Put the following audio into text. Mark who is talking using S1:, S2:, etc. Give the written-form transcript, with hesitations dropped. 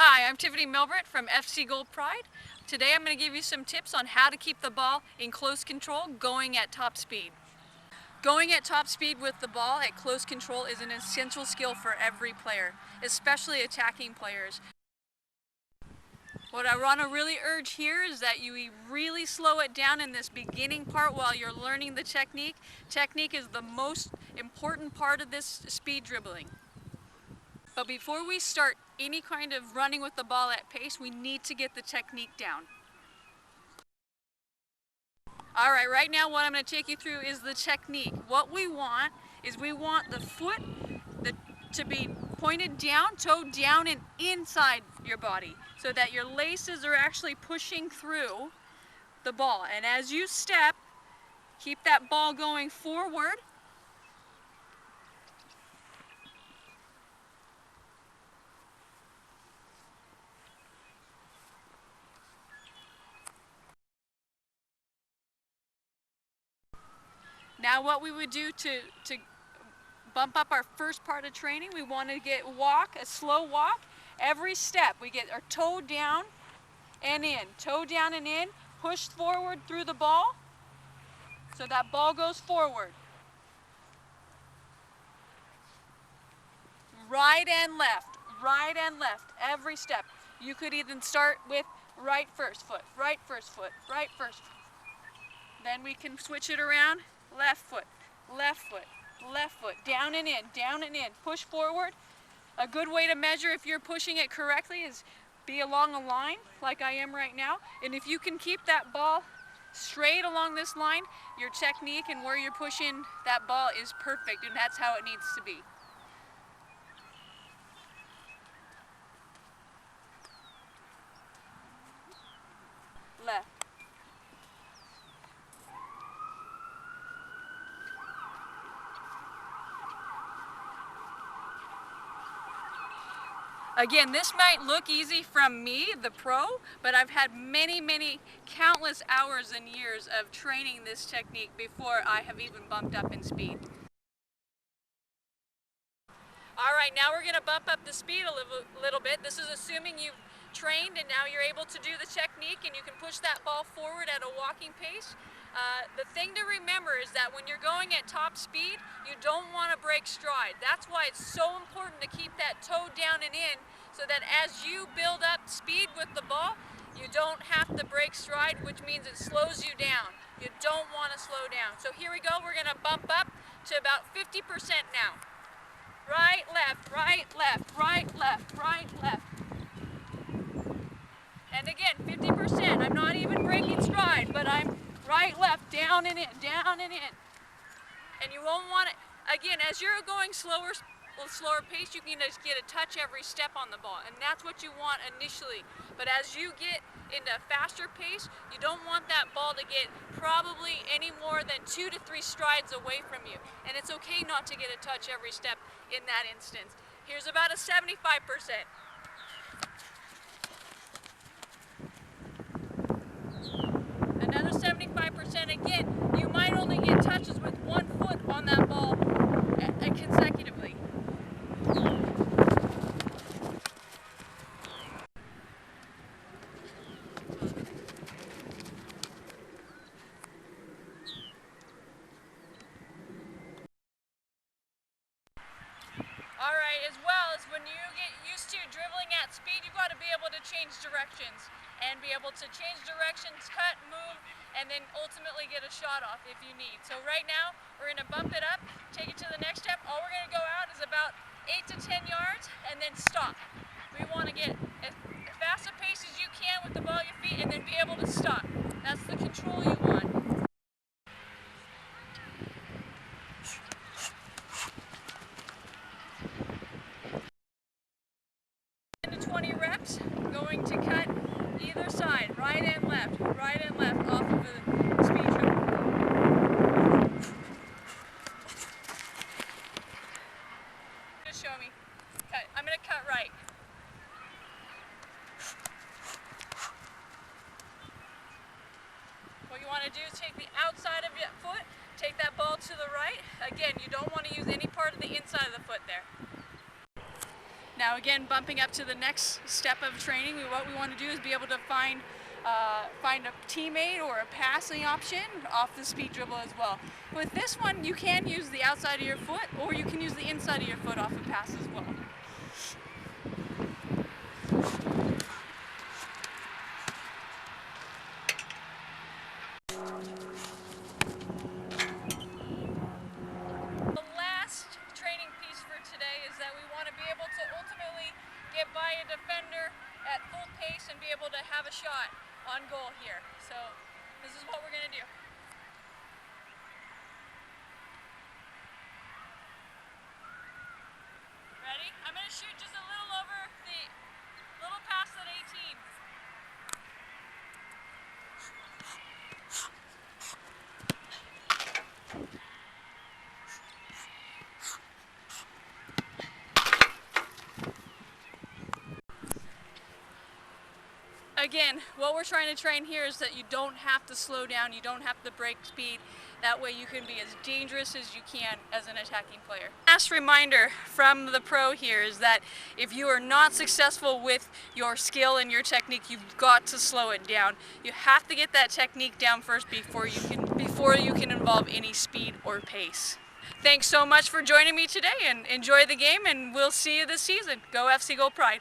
S1: Hi, I'm Tiffeny Milbrett from FCGoldpride. Today I'm going to give you some tips on how to keep the ball in close control going at top speed. Going at top speed with the ball at close control is an essential skill for every player, especially attacking players. What I want to really urge here is that you really slow it down in this beginning part while you're learning the technique. Technique is the most important part of this speed dribbling. But before we start any kind of running with the ball at pace, we need to get the technique down. All right, right now what I'm going to take you through is the technique. What we want is we want the foot to be pointed down, toe down and inside your body so that your laces are actually pushing through the ball. And as you step, keep that ball going forward. Now what we would do to bump up our first part of training, we want to a slow walk. Every step, we get our toe down and in, push forward through the ball so that ball goes forward. Right and left, every step. You could even start with right first foot. Then we can switch it around. Left foot, down and in, push forward. A good way to measure if you're pushing it correctly is be along a line like I am right now. And if you can keep that ball straight along this line, your technique and where you're pushing that ball is perfect, and that's how it needs to be. Left. Again, this might look easy from me, the pro, but I've had many, countless hours and years of training this technique before I have even bumped up in speed. All right, now we're going to bump up the speed a little bit. This is assuming you've trained and now you're able to do the technique and you can push that ball forward at a walking pace. The thing to remember is that when you're going at top speed, you don't want to break stride. That's why it's so important to keep that toe down and in so that as you build up speed with the ball, you don't have to break stride, which means it slows you down. You don't want to slow down. So here we go. We're going to bump up to about 50% now. Right, left, right, left, right, left, right, left. And again, 50%. I'm not even breaking stride, but I'm right, left, down and in, down and in. And you won't want it, again, as you're going slower pace, you can just get a touch every step on the ball. And that's what you want initially. But as you get into a faster pace, you don't want that ball to get probably any more than 2 to 3 strides away from you. And it's okay not to get a touch every step in that instance. Here's about a 75%. Another 75%. Again, you might only get touches with one foot on that ball consecutively. All right, as well as when you get used to dribbling at speed, you've got to be able to change directions and be able to change directions, cut, move, and then ultimately get a shot off if you need. So right now, we're going to bump it up, take it to the next step. All we're going to go out is about 8 to 10 yards and then stop. We want to get as fast a pace as you can with the ball at your feet and then be able to stop. That's the control you want. 20 reps, going to cut either side, right and left off of the speed dribble. Just show me. Cut. I'm going to cut right. What you want to do is take the outside of your foot, take that ball to the right. Again, you don't want to use any part of the inside of the foot there. Now again, bumping up to the next step of training, what we want to do is be able to find a teammate or a passing option off the speed dribble as well. With this one, you can use the outside of your foot, or you can use the inside of your foot off a pass as well. The last training piece for today is that we want to be able to ultimately get by a defender at full pace and be able to have a shot on goal here. So this is what we're going to do. Ready? I'm going to shoot just a little over the little past that 18. Again, what we're trying to train here is that you don't have to slow down, you don't have to break speed. That way you can be as dangerous as you can as an attacking player. Last reminder from the pro here is that if you are not successful with your skill and your technique, you've got to slow it down. You have to get that technique down first before you can involve any speed or pace. Thanks so much for joining me today, and enjoy the game, and we'll see you this season. Go FC Gold Pride.